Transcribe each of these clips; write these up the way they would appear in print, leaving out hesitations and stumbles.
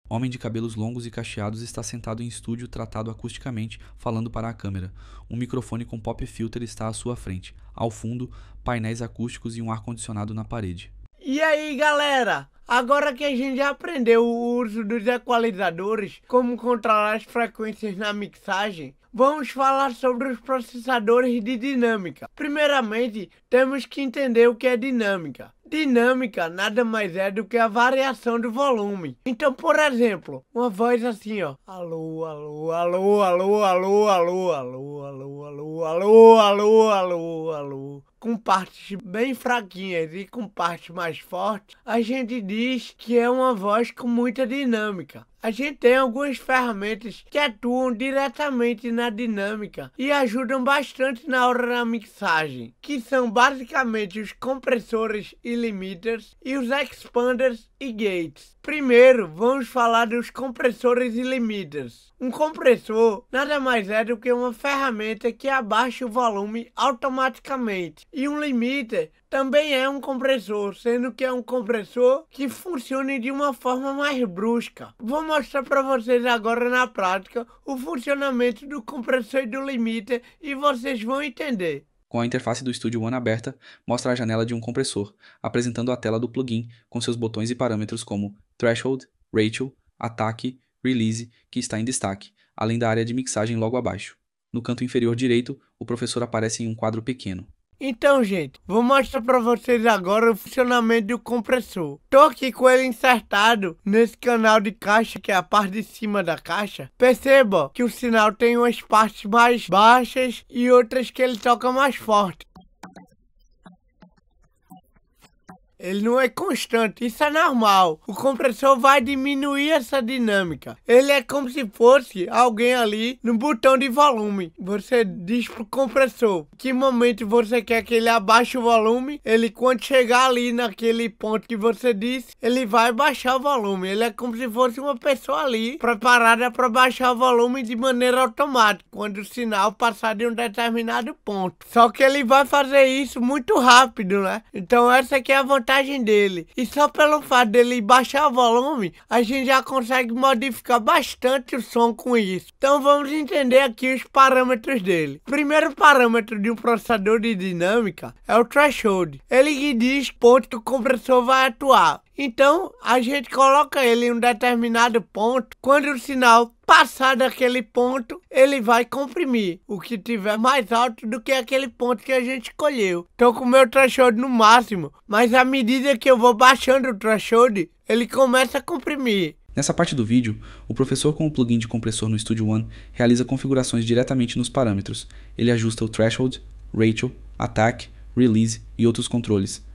Homem de cabelos longos e cacheados está sentado em estúdio tratado acusticamente, falando para a câmera. Um microfone com pop filter está à sua frente. Ao fundo, painéis acústicos e um ar-condicionado na parede. E aí, galera? Agora que a gente já aprendeu o uso dos equalizadores, como controlar as frequências na mixagem, vamos falar sobre os processadores de dinâmica. Primeiramente, temos que entender o que é dinâmica. Dinâmica nada mais é do que a variação do volume. Então, por exemplo, uma voz assim, ó. Alô, alô, alô, alô, alô, alô, alô, alô, alô, alô, alô, alô, alô. Com partes bem fraquinhas e com partes mais fortes, a gente diz que é uma voz com muita dinâmica. A gente tem algumas ferramentas que atuam diretamente na dinâmica e ajudam bastante na hora da mixagem, que são basicamente os compressores e limiters e os expanders e gates. Primeiro, vamos falar dos compressores e limiters. Um compressor nada mais é do que uma ferramenta que abaixa o volume automaticamente. E um limiter também é um compressor, sendo que é um compressor que funciona de uma forma mais brusca. Vou mostrar para vocês agora na prática o funcionamento do compressor e do limiter e vocês vão entender. Com a interface do Studio One aberta, mostra a janela de um compressor, apresentando a tela do plugin com seus botões e parâmetros como Threshold, Ratio, Attack, Release, que está em destaque, além da área de mixagem logo abaixo. No canto inferior direito, o professor aparece em um quadro pequeno. Então, gente, vou mostrar para vocês agora o funcionamento do compressor. Tô aqui com ele insertado nesse canal de caixa, que é a parte de cima da caixa. Perceba que o sinal tem umas partes mais baixas e outras que ele toca mais forte. Ele não é constante, isso é normal. O compressor vai diminuir essa dinâmica. Ele é como se fosse alguém ali no botão de volume. Você diz pro compressor que momento você quer que ele abaixe o volume. Ele, quando chegar ali naquele ponto que você disse, ele vai baixar o volume. Ele é como se fosse uma pessoa ali preparada para baixar o volume de maneira automática, quando o sinal passar de um determinado ponto. Só que ele vai fazer isso muito rápido, né? Então essa aqui é a vantagem dele. E só pelo fato dele baixar o volume, a gente já consegue modificar bastante o som com isso. Então vamos entender aqui os parâmetros dele. O primeiro parâmetro de um processador de dinâmica é o threshold. Ele que diz ponto que o compressor vai atuar. Então a gente coloca ele em um determinado ponto. Quando o sinal passar daquele ponto, ele vai comprimir o que tiver mais alto do que aquele ponto que a gente escolheu. Então com o meu threshold no máximo, mas à medida que eu vou baixando o threshold, ele começa a comprimir. Nessa parte do vídeo, o professor com o plugin de compressor no Studio One realiza configurações diretamente nos parâmetros. Ele ajusta o Threshold, Ratio, Attack, Release e outros controles.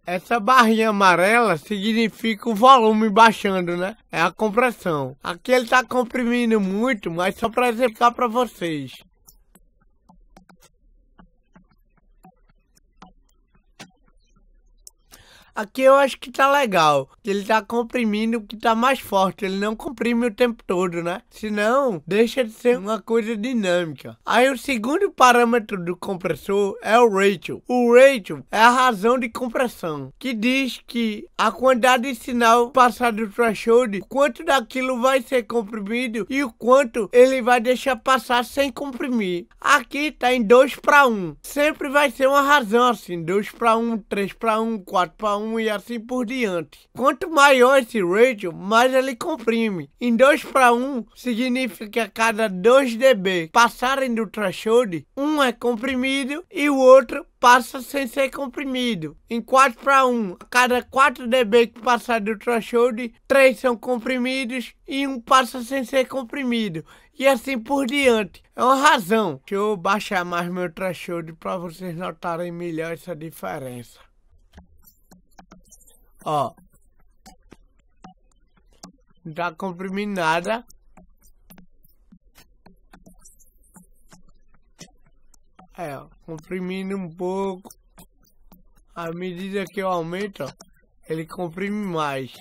Essa barrinha amarela significa o volume baixando, né? É a compressão. Aqui ele tá comprimindo muito, mas só para explicar para vocês. Aqui eu acho que tá legal, que ele tá comprimindo o que tá mais forte, ele não comprime o tempo todo, né? Senão, deixa de ser uma coisa dinâmica. Aí o segundo parâmetro do compressor é o ratio. O ratio é a razão de compressão, que diz que a quantidade de sinal passado do threshold, quanto daquilo vai ser comprimido e o quanto ele vai deixar passar sem comprimir. Aqui tá em 2:1. Sempre vai ser uma razão assim, 2:1, 3:1, 4:1 e assim por diante. Quanto maior esse ratio, mais ele comprime. Em 2:1 significa que a cada 2 dB passarem do threshold, um é comprimido e o outro passa sem ser comprimido. Em 4:1, a cada 4 dB que passar do threshold, 3 são comprimidos e um passa sem ser comprimido. E assim por diante. É uma razão. Deixa eu baixar mais meu threshold para vocês notarem melhor essa diferença. Ó, não tá comprimindo nada. Ó, comprimindo um pouco. À medida que eu aumento, ó, ele comprime mais.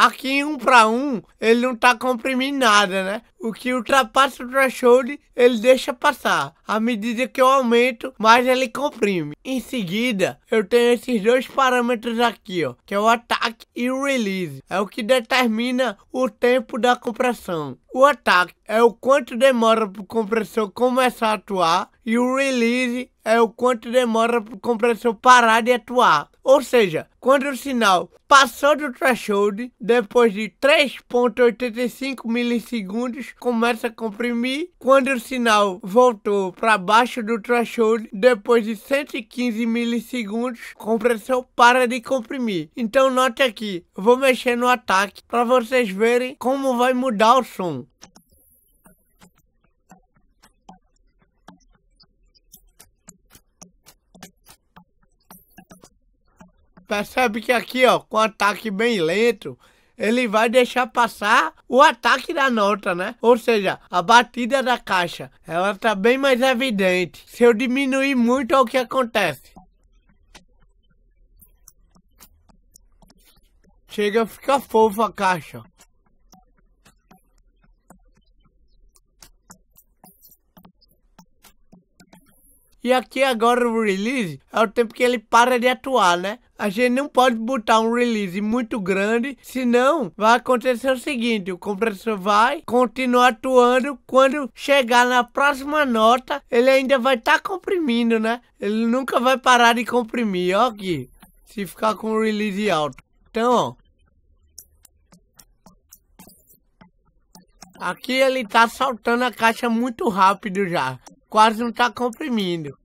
Aqui em 1 para 1, ele não tá comprimindo nada, né? O que ultrapassa o threshold, ele deixa passar. À medida que eu aumento, mais ele comprime. Em seguida, eu tenho esses dois parâmetros aqui, ó, que é o ataque e o release. É o que determina o tempo da compressão. O ataque é o quanto demora para o compressor começar a atuar e o release é o quanto demora para o compressor parar de atuar. Ou seja, quando o sinal passou do threshold, depois de 3,85 milissegundos, começa a comprimir. Quando o sinal voltou para baixo do threshold, depois de 115 milissegundos, o compressor para de comprimir. Então note aqui, eu vou mexer no ataque para vocês verem como vai mudar o som. Percebe que aqui, ó, com ataque bem lento, ele vai deixar passar o ataque da nota, né? Ou seja, a batida da caixa, ela tá bem mais evidente. Se eu diminuir muito, é o que acontece. Chega a ficar fofa a caixa. E aqui agora o release é o tempo que ele para de atuar, né? A gente não pode botar um release muito grande, senão vai acontecer o seguinte, o compressor vai continuar atuando, quando chegar na próxima nota, ele ainda vai estar comprimindo, né? Ele nunca vai parar de comprimir, ó aqui, se ficar com o release alto. Então, ó, aqui ele tá soltando a caixa muito rápido já. Quase não tá comprimindo.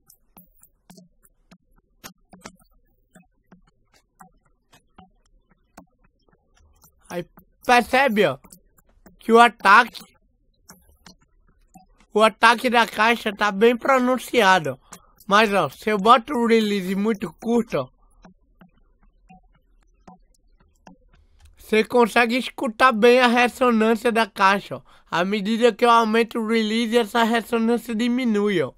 Aí percebe, ó, que o ataque da caixa tá bem pronunciado. Mas, ó, se eu boto o release muito curto, ó, você consegue escutar bem a ressonância da caixa, ó. À medida que eu aumento o release, essa ressonância diminui, ó.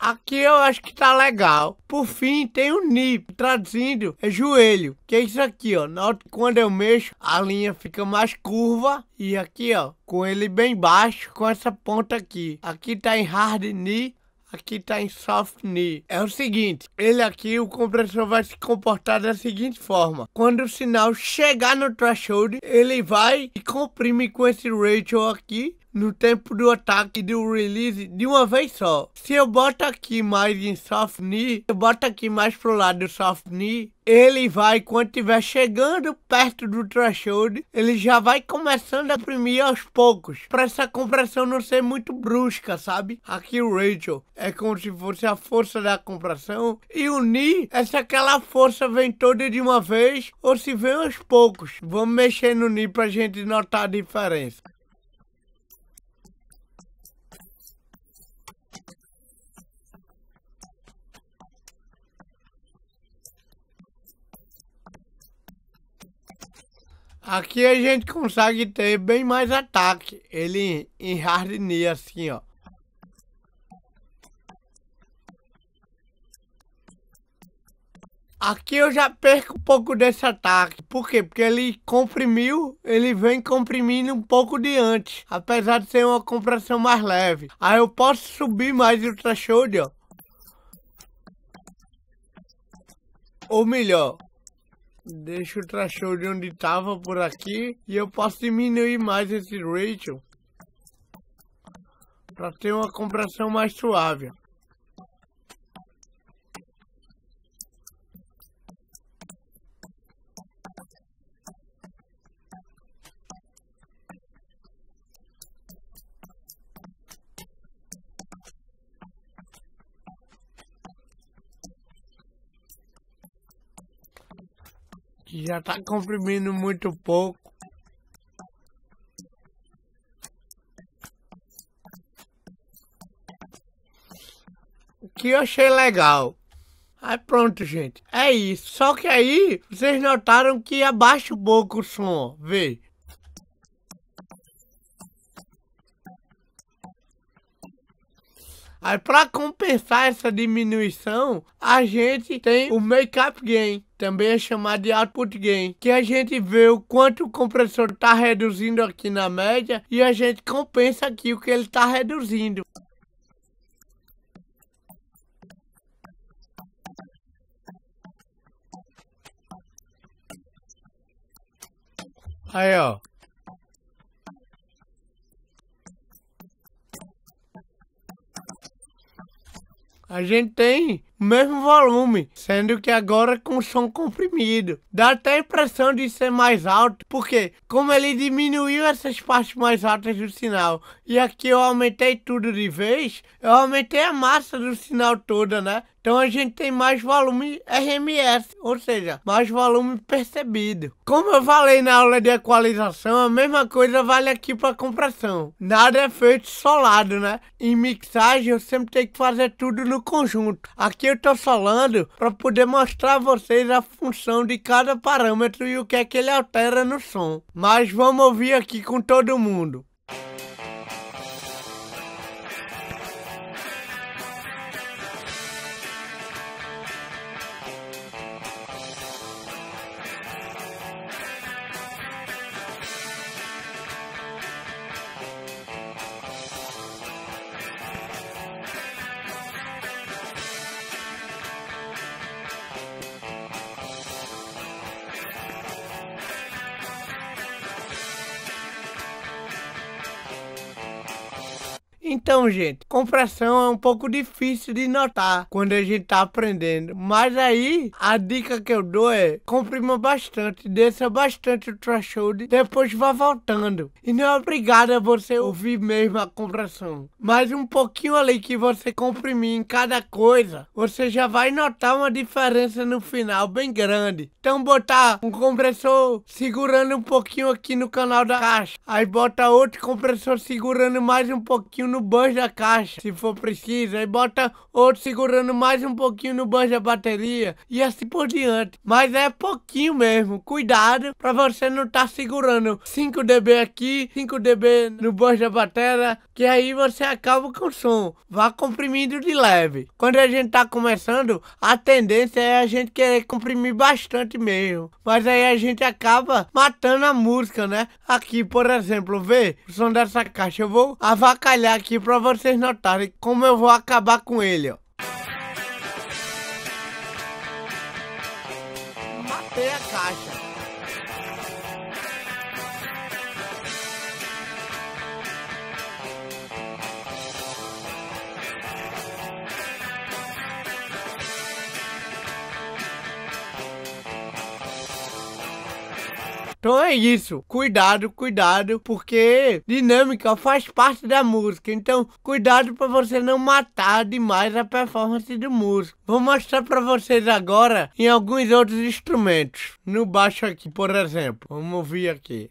Aqui eu acho que tá legal. Por fim, tem o knee, traduzindo, é joelho. Que é isso aqui, ó. Quando eu mexo, a linha fica mais curva. E aqui, ó, com ele bem baixo, com essa ponta aqui. Aqui tá em hard knee. Aqui tá em soft knee. É o seguinte, ele aqui, o compressor vai se comportar da seguinte forma. Quando o sinal chegar no threshold, ele vai e comprime com esse ratio aqui, no tempo do ataque e do release de uma vez só. Se eu boto aqui mais em soft knee, eu boto aqui mais pro lado do soft knee, ele vai, quando estiver chegando perto do threshold, ele já vai começando a comprimir aos poucos, para essa compressão não ser muito brusca, sabe? Aqui o ratio é como se fosse a força da compressão, e o knee é se aquela força vem toda de uma vez ou se vem aos poucos. Vamos mexer no knee pra gente notar a diferença. Aqui a gente consegue ter bem mais ataque, ele em hard knee assim, ó. Aqui eu já perco um pouco desse ataque. Por quê? Porque ele comprimiu, ele vem comprimindo um pouco de antes, apesar de ser uma compressão mais leve. Aí eu posso subir mais o threshold, ó. Ou melhor, deixa o threshold onde estava por aqui e eu posso diminuir mais esse ratio para ter uma compressão mais suave. Que já está comprimindo muito pouco. O que eu achei legal, Aí pronto, gente. É isso. Só que aí, vocês notaram que abaixa um pouco o som, ó. Vê. Aí para compensar essa diminuição, a gente tem o Makeup Gain, também é chamado de Output Gain, que a gente vê o quanto o compressor está reduzindo aqui na média e a gente compensa aqui o que ele está reduzindo. Aí, ó. A gente tem o mesmo volume, sendo que agora com som comprimido. Dá até a impressão de ser mais alto, porque como ele diminuiu essas partes mais altas do sinal, e aqui eu aumentei tudo de vez, eu aumentei a massa do sinal toda, né? Então a gente tem mais volume RMS, ou seja, mais volume percebido. Como eu falei na aula de equalização, a mesma coisa vale aqui para compressão. Nada é feito solado, né? Em mixagem eu sempre tenho que fazer tudo no conjunto. Aqui eu tô solando para poder mostrar a vocês a função de cada parâmetro e o que é que ele altera no som. Mas vamos ouvir aqui com todo mundo. Então, gente, compressão é um pouco difícil de notar quando a gente tá aprendendo. Mas aí, a dica que eu dou é comprima bastante, desça bastante o threshold, depois vá voltando. E não é obrigado a você ouvir mesmo a compressão. Mas um pouquinho ali que você comprimir em cada coisa, você já vai notar uma diferença no final bem grande. Então, botar um compressor segurando um pouquinho aqui no canal da caixa, aí bota outro compressor segurando mais um pouquinho no bus da caixa, se for preciso, aí bota outro segurando mais um pouquinho no bus da bateria e assim por diante. Mas é pouquinho mesmo, cuidado para você não estar segurando 5 dB aqui, 5 dB no bus da bateria, que aí você acaba com o som. Vá comprimindo de leve. Quando a gente tá começando, a tendência é a gente querer comprimir bastante mesmo, mas aí a gente acaba matando a música, né? Aqui, por exemplo, vê o som dessa caixa, eu vou avacalhar aqui para vocês notarem como eu vou acabar com ele, ó. Matei a caixa. Então é isso, cuidado, cuidado, porque dinâmica faz parte da música, então cuidado para você não matar demais a performance do músico. Vou mostrar para vocês agora em alguns outros instrumentos, no baixo aqui, por exemplo, vamos ouvir aqui.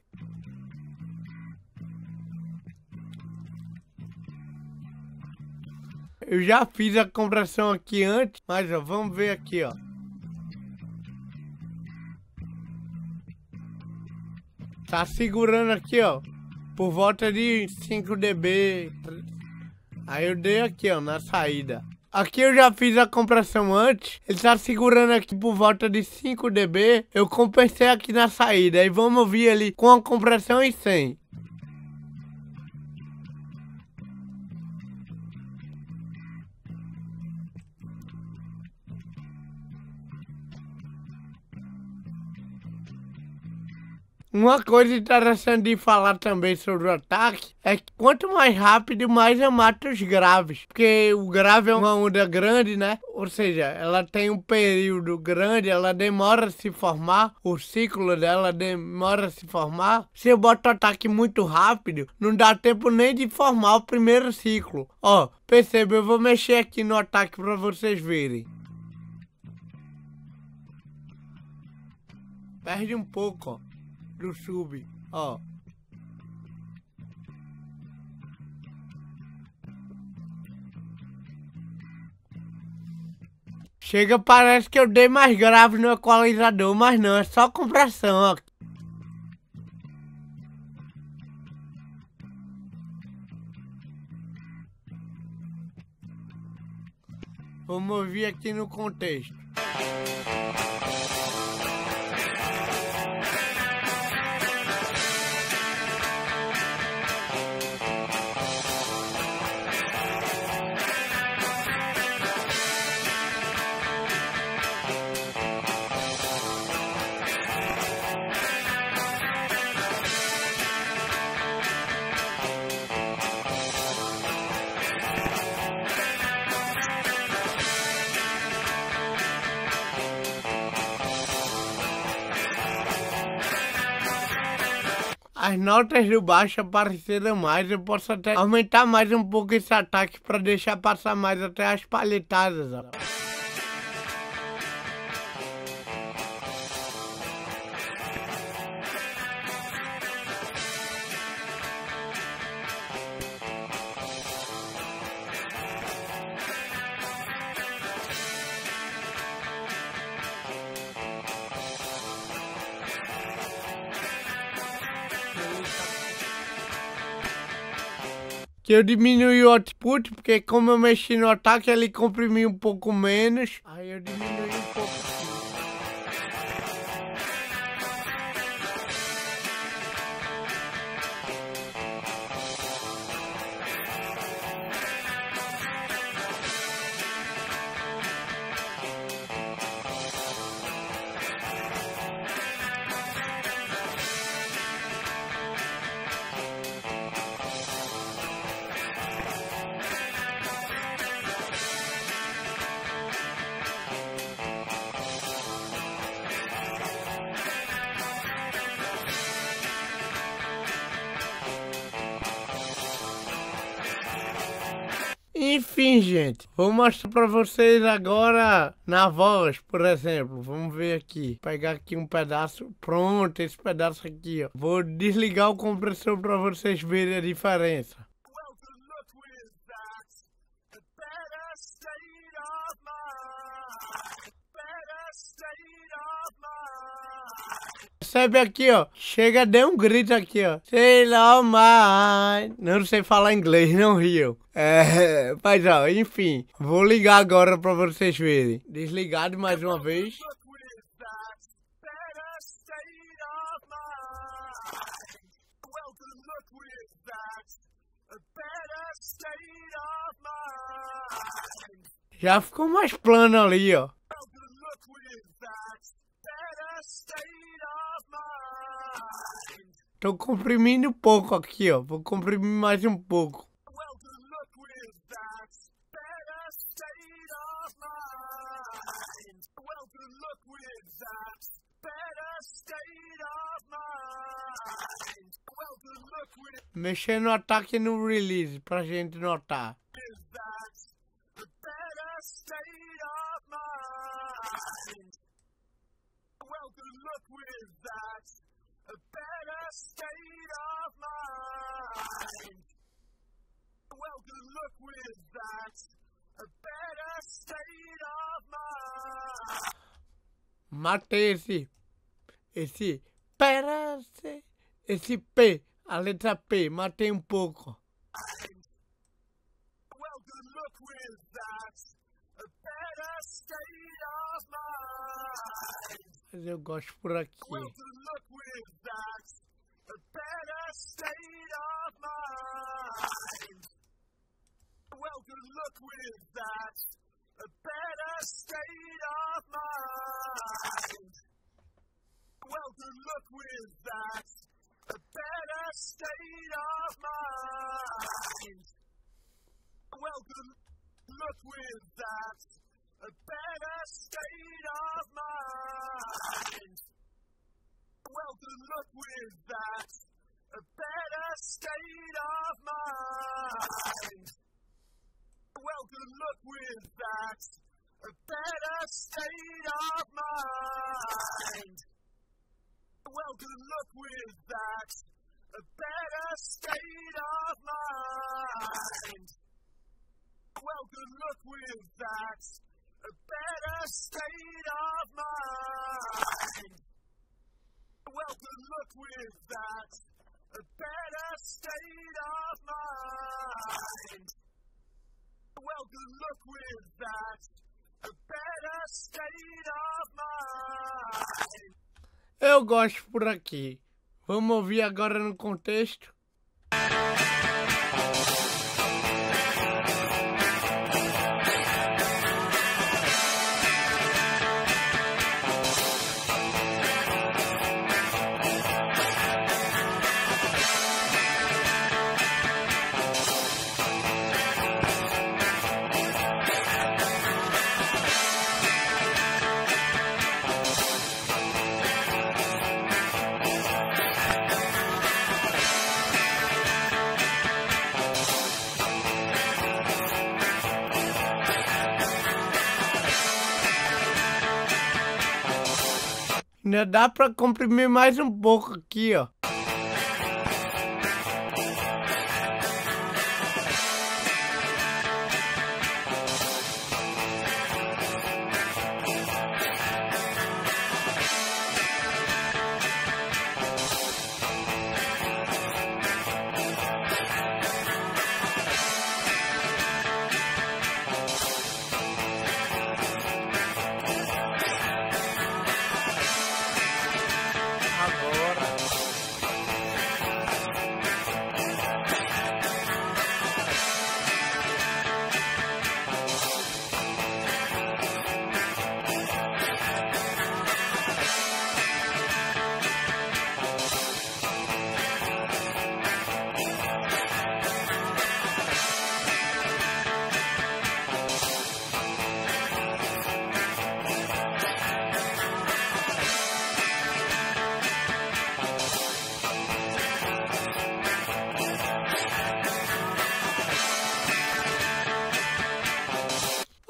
Eu já fiz a compressão aqui antes, mas ó, vamos ver aqui, ó. Tá segurando aqui, ó, por volta de 5 dB. Aí eu dei aqui, ó, na saída. Aqui eu já fiz a compressão antes. Ele tá segurando aqui por volta de 5 dB. Eu compensei aqui na saída. Aí vamos ouvir ali com a compressão em 100. Uma coisa interessante de falar também sobre o ataque é que quanto mais rápido, mais eu mato os graves. Porque o grave é uma onda grande, né? Ou seja, ela tem um período grande, ela demora a se formar, o ciclo dela demora a se formar. Se eu boto o ataque muito rápido, não dá tempo nem de formar o primeiro ciclo. Ó, perceba, eu vou mexer aqui no ataque para vocês verem. Perde um pouco, ó, do sub, ó. Chega, parece que eu dei mais grave no equalizador, mas não, é só compressão, ó. Vamos ouvir aqui no contexto. As notas do baixo apareceram mais, eu posso até aumentar mais um pouco esse ataque para deixar passar mais até as palhetadas, ó. Que eu diminui o output, porque como eu mexi no ataque, ele comprimiu um pouco menos. Aí eu diminui um pouco aqui. Enfim, gente, vou mostrar pra vocês agora na voz, por exemplo. Vamos ver aqui, pegar aqui um pedaço, pronto, esse pedaço aqui, ó. Vou desligar o compressor pra vocês verem a diferença. Percebe aqui, ó. Chega, deu um grito aqui, ó. Sei lá, mas não sei falar inglês, não riam. Mas ó, enfim. Vou ligar agora pra vocês verem. Desligado mais uma vez. Já ficou mais plano ali, ó. Tô comprimindo um pouco aqui, ó. Vou comprimir mais um pouco. Mexer no ataque e no release pra gente notar. Matei esse parece, esse P, a letra P, matei um pouco. Mas eu gosto por aqui. a better state of mind. Well, good luck with that. A better state of mind. Well, good luck with that. A better state of mind. Eu gosto por aqui. Vamos ouvir agora no contexto. Ainda dá pra comprimir mais um pouco aqui, ó.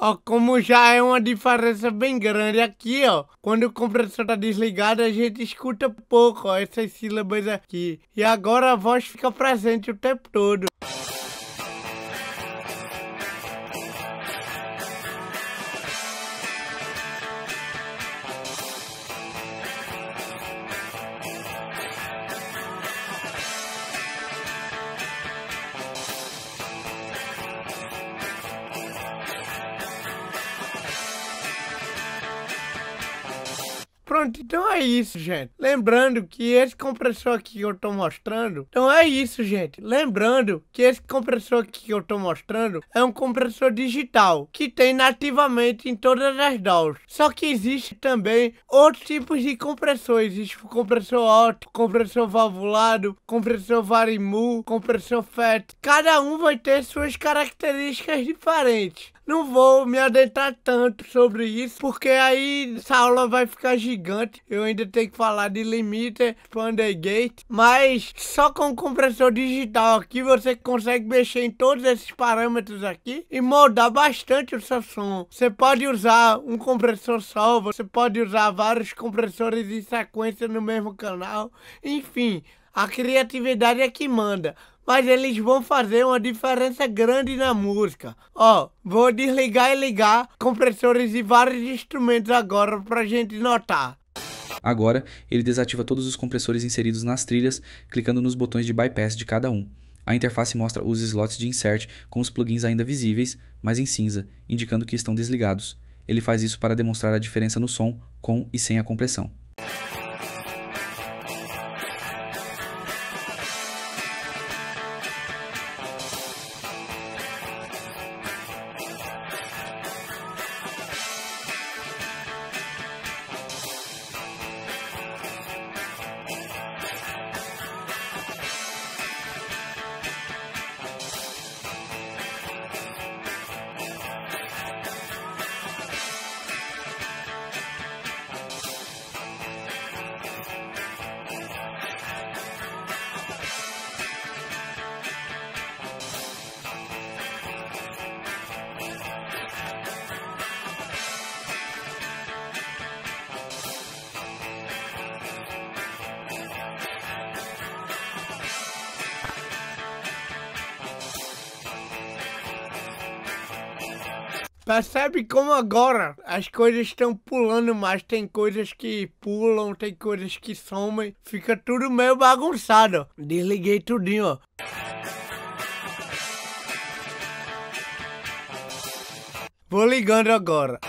Ó, como já é uma diferença bem grande aqui, ó. Quando o compressor tá desligado, a gente escuta pouco, ó, essas sílabas aqui. E agora a voz fica presente o tempo todo. Pronto, então é isso, gente. Lembrando que esse compressor aqui que eu tô mostrando... Então é isso, gente. Lembrando que esse compressor aqui que eu tô mostrando é um compressor digital que tem nativamente em todas as DAWs. Só que existe também outros tipos de compressor. Existe o compressor óptico, compressor valvulado, compressor Varimu, compressor FET. Cada um vai ter suas características diferentes. Não vou me adentrar tanto sobre isso, porque aí essa aula vai ficar gigante. Eu ainda tenho que falar de limiter, expander gate. Mas só com o compressor digital aqui você consegue mexer em todos esses parâmetros aqui e moldar bastante o seu som. Você pode usar um compressor só, você pode usar vários compressores em sequência no mesmo canal. Enfim, a criatividade é que manda. Mas eles vão fazer uma diferença grande na música. Ó, vou desligar e ligar compressores e vários instrumentos agora pra gente notar. Agora, ele desativa todos os compressores inseridos nas trilhas, clicando nos botões de bypass de cada um. A interface mostra os slots de insert com os plugins ainda visíveis, mas em cinza, indicando que estão desligados. Ele faz isso para demonstrar a diferença no som, com e sem a compressão. Percebe como agora as coisas estão pulando mais, tem coisas que pulam, tem coisas que somem, fica tudo meio bagunçado. Desliguei tudinho, ó. Vou ligando agora.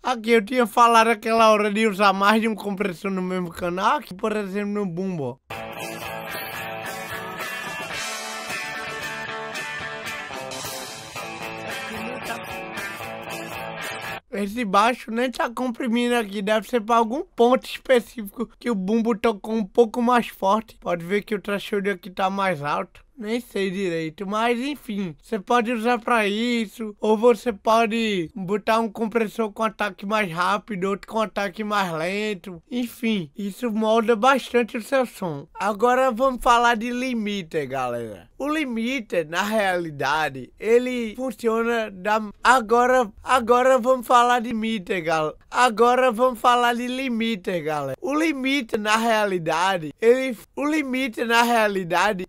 Aqui eu tinha falado aquela hora de usar mais de um compressor no mesmo canal, aqui por exemplo no Bumbo. Esse baixo nem tá comprimindo aqui, deve ser para algum ponto específico que o bumbo tocou um pouco mais forte. Pode ver que o threshold aqui tá mais alto. Nem sei direito, mas enfim, você pode usar para isso, ou você pode botar um compressor com ataque mais rápido, outro com ataque mais lento, enfim, isso molda bastante o seu som. Agora vamos falar de limiter, galera. O limiter, na realidade, ele funciona da... Agora vamos falar de limiter, galera. Agora vamos falar de limiter, galera. O limiter, na realidade,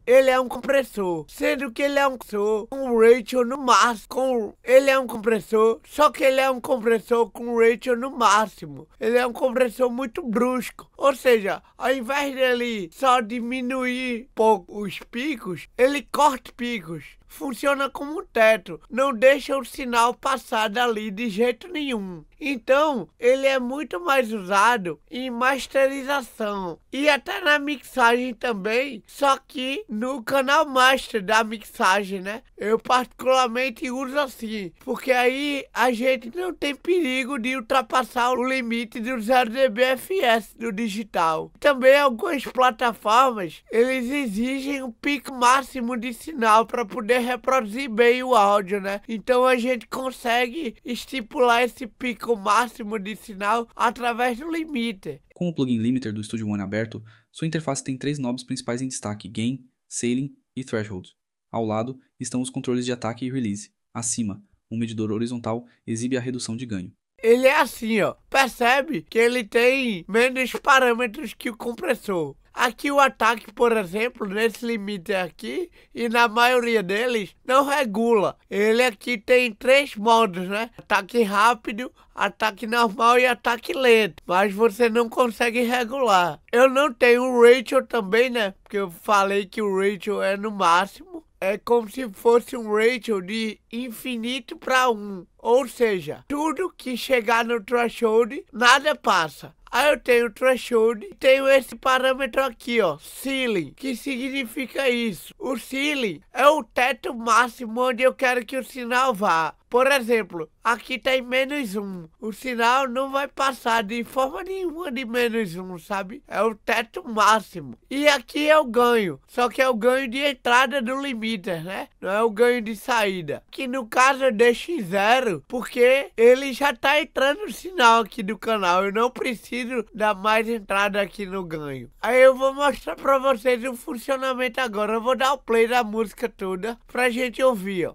ele é um compressor, sendo que ele é um compressor com ratio no máximo. Ele é um compressor, só que ele é um compressor com ratio no máximo. Ele é um compressor muito brusco, ou seja, ao invés dele só diminuir pouco os picos, ele corta picos. Funciona como um teto, não deixa o sinal passar dali de jeito nenhum. Então, ele é muito mais usado em masterização e até na mixagem também, só que no canal master da mixagem, né? Eu particularmente uso assim, porque aí a gente não tem perigo de ultrapassar o limite do 0 dBFS do digital. Também algumas plataformas, eles exigem um pico máximo de sinal para poder reproduzir bem o áudio, né? Então a gente consegue estipular esse pico máximo de sinal através do limiter. Com o plugin Limiter do Studio One aberto, sua interface tem 3 knobs principais em destaque: Gain, Ceiling e Threshold. Ao lado estão os controles de ataque e release. Acima, um medidor horizontal exibe a redução de ganho. Ele é assim, ó. Percebe que ele tem menos parâmetros que o compressor. Aqui o ataque, por exemplo, nesse limiter aqui, e na maioria deles, não regula. Ele aqui tem 3 modos, né? Ataque rápido, ataque normal e ataque lento. Mas você não consegue regular. Eu não tenho o ratio também, né? Porque eu falei que o ratio é no máximo. É como se fosse um ratio de infinito para 1. Ou seja, tudo que chegar no threshold, nada passa. Aí eu tenho o threshold e tenho esse parâmetro aqui, ó, ceiling. Que significa isso? O ceiling é o teto máximo onde eu quero que o sinal vá. Por exemplo, aqui tem -1. O sinal não vai passar de forma nenhuma de -1, sabe? É o teto máximo. E aqui é o ganho. Só que é o ganho de entrada do limiter, né? Não é o ganho de saída. Que no caso eu deixo em 0, porque ele já tá entrando o sinal aqui do canal. Eu não preciso dar mais entrada aqui no ganho. Aí eu vou mostrar pra vocês o funcionamento agora. Eu vou dar o play da música toda pra gente ouvir, ó.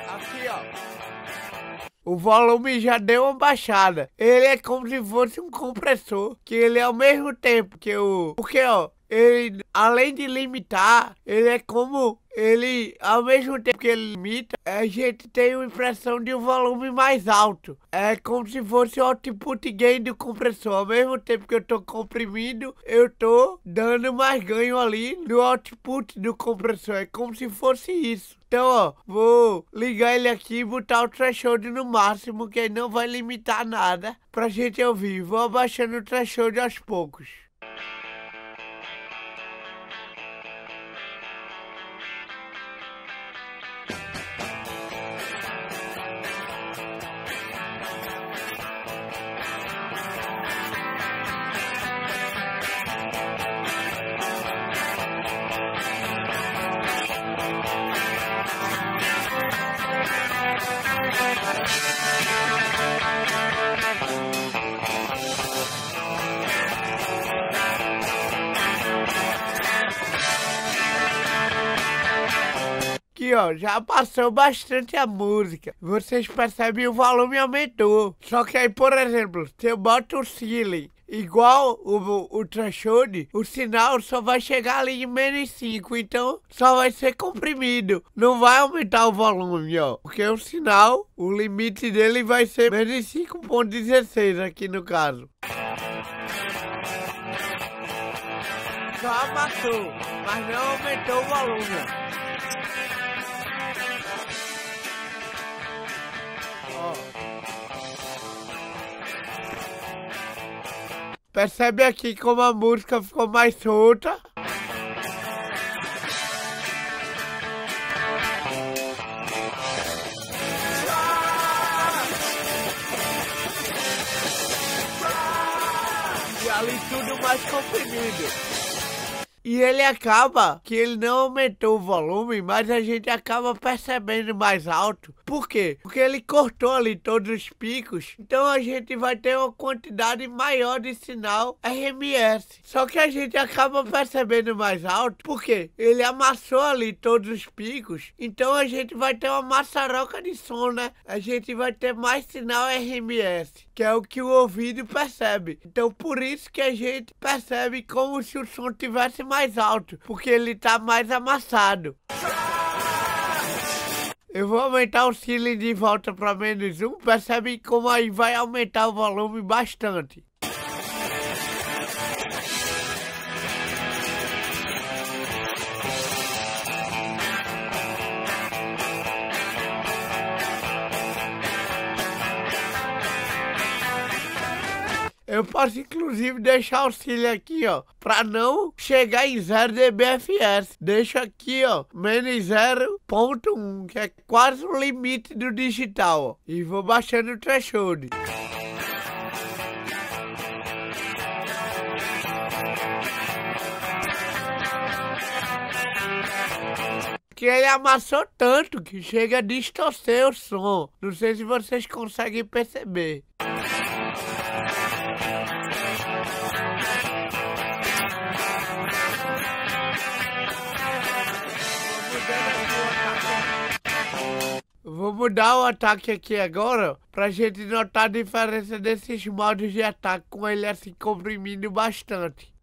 Aqui, ó. O volume já deu uma baixada. Ele é como se fosse um compressor, que ele é ao mesmo tempo que o... Porque, ó, ele, além de limitar, ele é como... Ele, ao mesmo tempo que ele limita, a gente tem a impressão de um volume mais alto. É como se fosse o output gain do compressor. Ao mesmo tempo que eu tô comprimindo, eu tô dando mais ganho ali no output do compressor. É como se fosse isso. Então, ó, vou ligar ele aqui e botar o threshold no máximo, que aí não vai limitar nada pra gente ouvir. Vou abaixando o threshold aos poucos. Aqui, ó, já passou bastante a música. Vocês percebem o volume aumentou. Só que aí, por exemplo, se eu boto o ceiling igual o threshold, o sinal só vai chegar ali em menos 5, então só vai ser comprimido. Não vai aumentar o volume, ó. Porque o sinal, o limite dele vai ser menos 5.16 aqui no caso. Só amassou, mas não aumentou o volume. Percebe aqui como a música ficou mais solta? E ali tudo mais comprimido. E ele acaba que ele não aumentou o volume, mas a gente acaba percebendo mais alto. Por quê? Porque ele cortou ali todos os picos, então a gente vai ter uma quantidade maior de sinal RMS. Só que a gente acaba percebendo mais alto, porque ele amassou ali todos os picos, então a gente vai ter uma maçaroca de som, né? A gente vai ter mais sinal RMS, que é o que o ouvido percebe. Então por isso que a gente percebe como se o som tivesse mais alto, porque ele tá mais amassado. Eu vou aumentar o ceiling de volta para menos 1, percebe como aí vai aumentar o volume bastante. Eu posso inclusive deixar o ceiling aqui, ó, para não chegar em 0 dBFS. Deixo aqui, ó, menos 0.1, que é quase o limite do digital, ó. E vou baixando o threshold. Que ele amassou tanto que chega a distorcer o som. Não sei se vocês conseguem perceber. Vou mudar o ataque aqui agora pra gente notar a diferença desses modos de ataque com ele assim comprimindo bastante.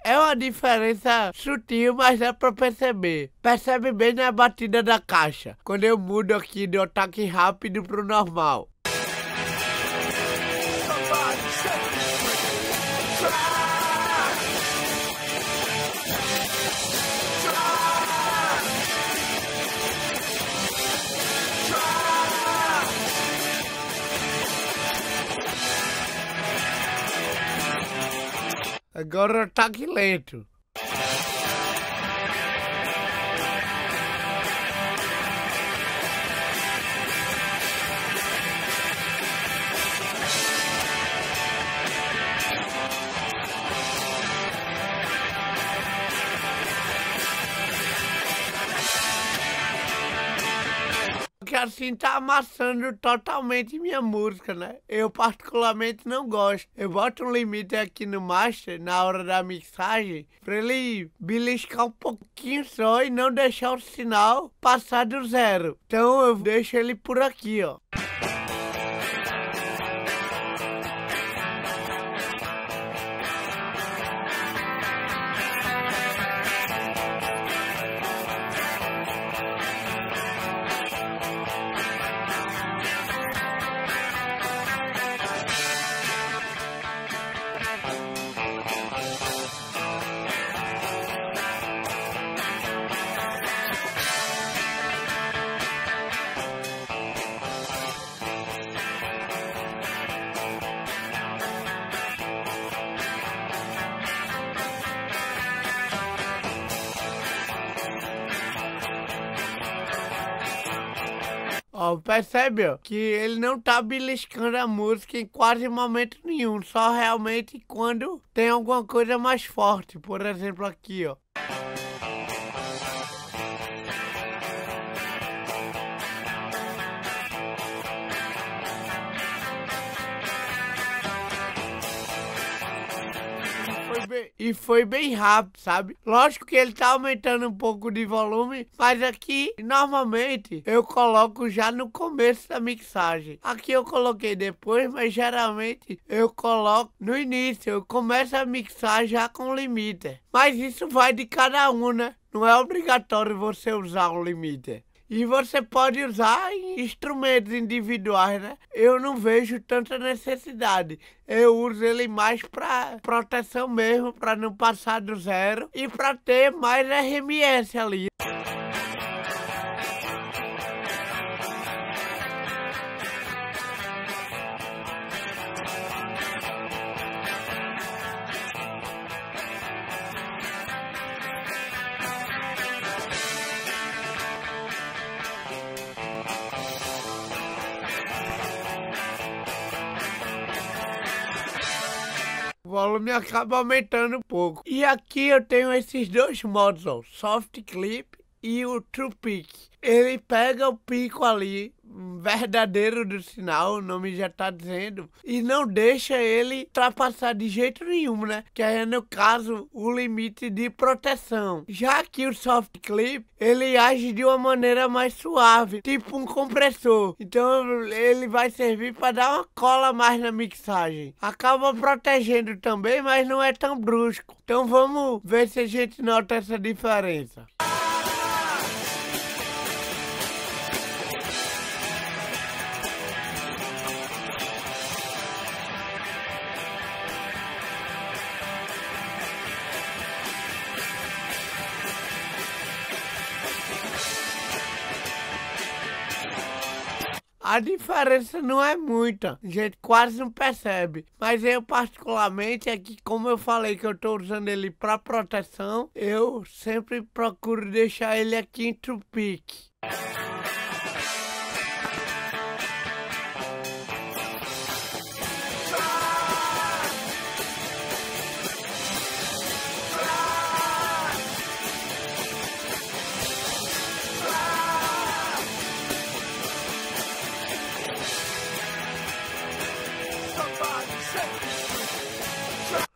É uma diferença sutil, mas dá pra perceber. Percebe bem na batida da caixa, quando eu mudo aqui do ataque rápido pro normal. Agora ataque lento. Que assim tá amassando totalmente minha música, né? Eu particularmente não gosto. Eu boto um limiter aqui no master, na hora da mixagem, pra ele beliscar um pouquinho só e não deixar o sinal passar do zero. Então eu deixo ele por aqui, ó. Ó, percebe, ó, que ele não tá beliscando a música em quase momento nenhum, só realmente quando tem alguma coisa mais forte, por exemplo aqui, ó. E foi bem rápido, sabe? Lógico que ele tá aumentando um pouco de volume, mas aqui, normalmente, eu coloco já no começo da mixagem. Aqui eu coloquei depois, mas geralmente eu coloco no início. Eu começo a mixar já com o limiter. Mas isso vai de cada um, né? Não é obrigatório você usar o limiter. E você pode usar em instrumentos individuais, né? Eu não vejo tanta necessidade. Eu uso ele mais para proteção mesmo, para não passar do zero e para ter mais RMS ali. O volume acaba aumentando um pouco. E aqui eu tenho esses dois modos, ó, Soft Clip e o True Peak. Ele pega o pico ali, verdadeiro do sinal, o nome já tá dizendo, e não deixa ele ultrapassar de jeito nenhum, né? Que é, no caso, o limite de proteção. Já que o Soft Clip, ele age de uma maneira mais suave, tipo um compressor. Então ele vai servir para dar uma cola mais na mixagem. Acaba protegendo também, mas não é tão brusco. Então vamos ver se a gente nota essa diferença. A diferença não é muita, a gente quase não percebe. Mas eu particularmente, aqui como eu falei que eu estou usando ele para proteção, eu sempre procuro deixar ele aqui em True Peak.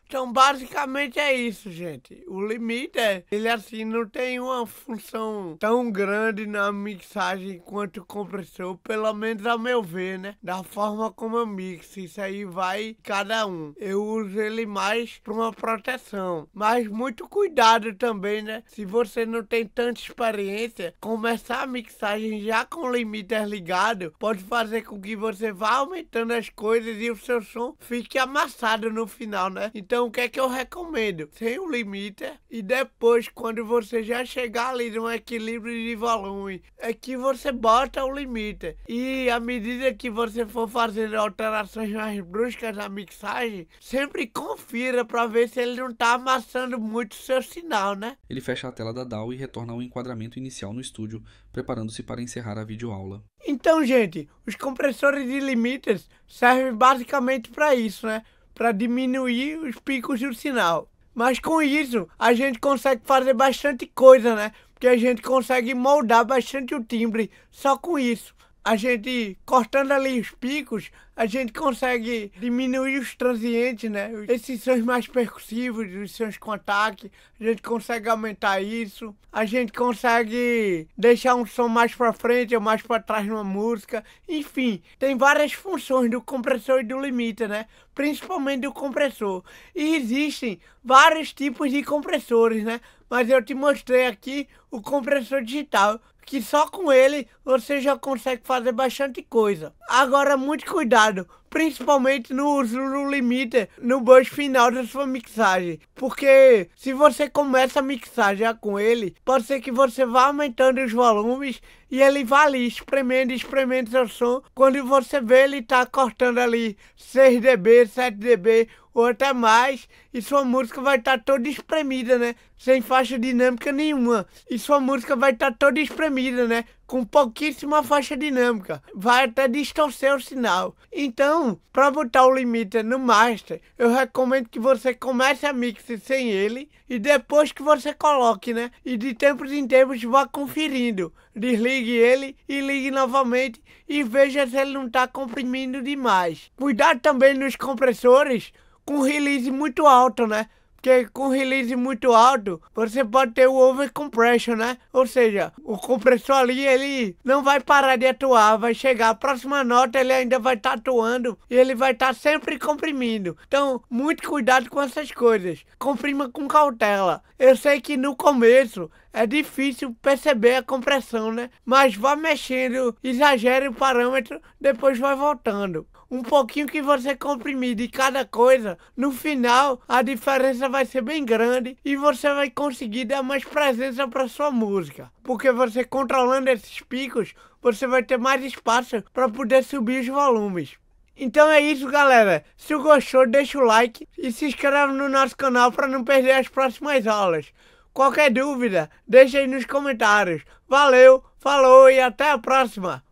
Então basicamente é isso, gente. O limiter, ele assim não tem uma função tão grande na mixagem quanto o compressor, pelo menos ao meu ver, né? Da forma como eu mixo, isso aí vai cada um. Eu uso ele mais para uma proteção, mas muito cuidado também, né? Se você não tem tanta experiência, começar a mixagem já com o limiter ligado pode fazer com que você vá aumentando as coisas e o seu som fique amassado no final, né? Então o que é que eu recomendo? Sem o limiter, e depois quando você já chegar ali num equilíbrio de volume, é que você bota o limiter. E à medida que você for fazendo alterações mais bruscas na mixagem, sempre confira para ver se ele não tá amassando muito o seu sinal, né? Ele fecha a tela da DAW e retorna ao enquadramento inicial no estúdio, preparando-se para encerrar a videoaula. Então, gente, os compressores de limiters servem basicamente para isso, né? Para diminuir os picos do sinal. Mas com isso, a gente consegue fazer bastante coisa, né? Porque a gente consegue moldar bastante o timbre só com isso. a gente cortando ali os picos, a gente consegue diminuir os transientes, né? Esses sons mais percussivos, os sons com ataque, a gente consegue aumentar isso. A gente consegue deixar um som mais pra frente ou mais pra trás numa música. Enfim, tem várias funções do compressor e do limiter, né? Principalmente do compressor. E existem vários tipos de compressores, né? Mas eu te mostrei aqui o compressor digital, que só com ele você já consegue fazer bastante coisa. Agora, muito cuidado, principalmente no uso do limiter no bus final da sua mixagem, porque se você começa a mixar já com ele, pode ser que você vá aumentando os volumes e ele vá ali espremendo seu som. Quando você vê, ele tá cortando ali 6 dB, 7 dB ou até mais, e sua música vai estar toda espremida, né? Sem faixa dinâmica nenhuma. E sua música vai estar toda espremida, né? Com pouquíssima faixa dinâmica. Vai até distorcer o sinal. Então, para botar o limiter no master, eu recomendo que você comece a mix sem ele e depois que você coloque, né? E de tempos em tempos vá conferindo. Desligue ele e ligue novamente e veja se ele não está comprimindo demais. Cuidado também nos compressores com release muito alto, né? Porque com release muito alto, você pode ter o overcompression, né? Ou seja, o compressor ali, ele não vai parar de atuar, vai chegar a próxima nota, ele ainda vai estar atuando e ele vai estar sempre comprimindo. Então, muito cuidado com essas coisas. Comprima com cautela. Eu sei que no começo é difícil perceber a compressão, né? Mas vá mexendo, exagere o parâmetro, depois vai voltando. Um pouquinho que você comprimir de cada coisa, no final a diferença vai ser bem grande e você vai conseguir dar mais presença para sua música. Porque você controlando esses picos, você vai ter mais espaço para poder subir os volumes. Então é isso, galera. Se gostou, deixa o like e se inscreve no nosso canal para não perder as próximas aulas. Qualquer dúvida, deixa aí nos comentários. Valeu, falou e até a próxima.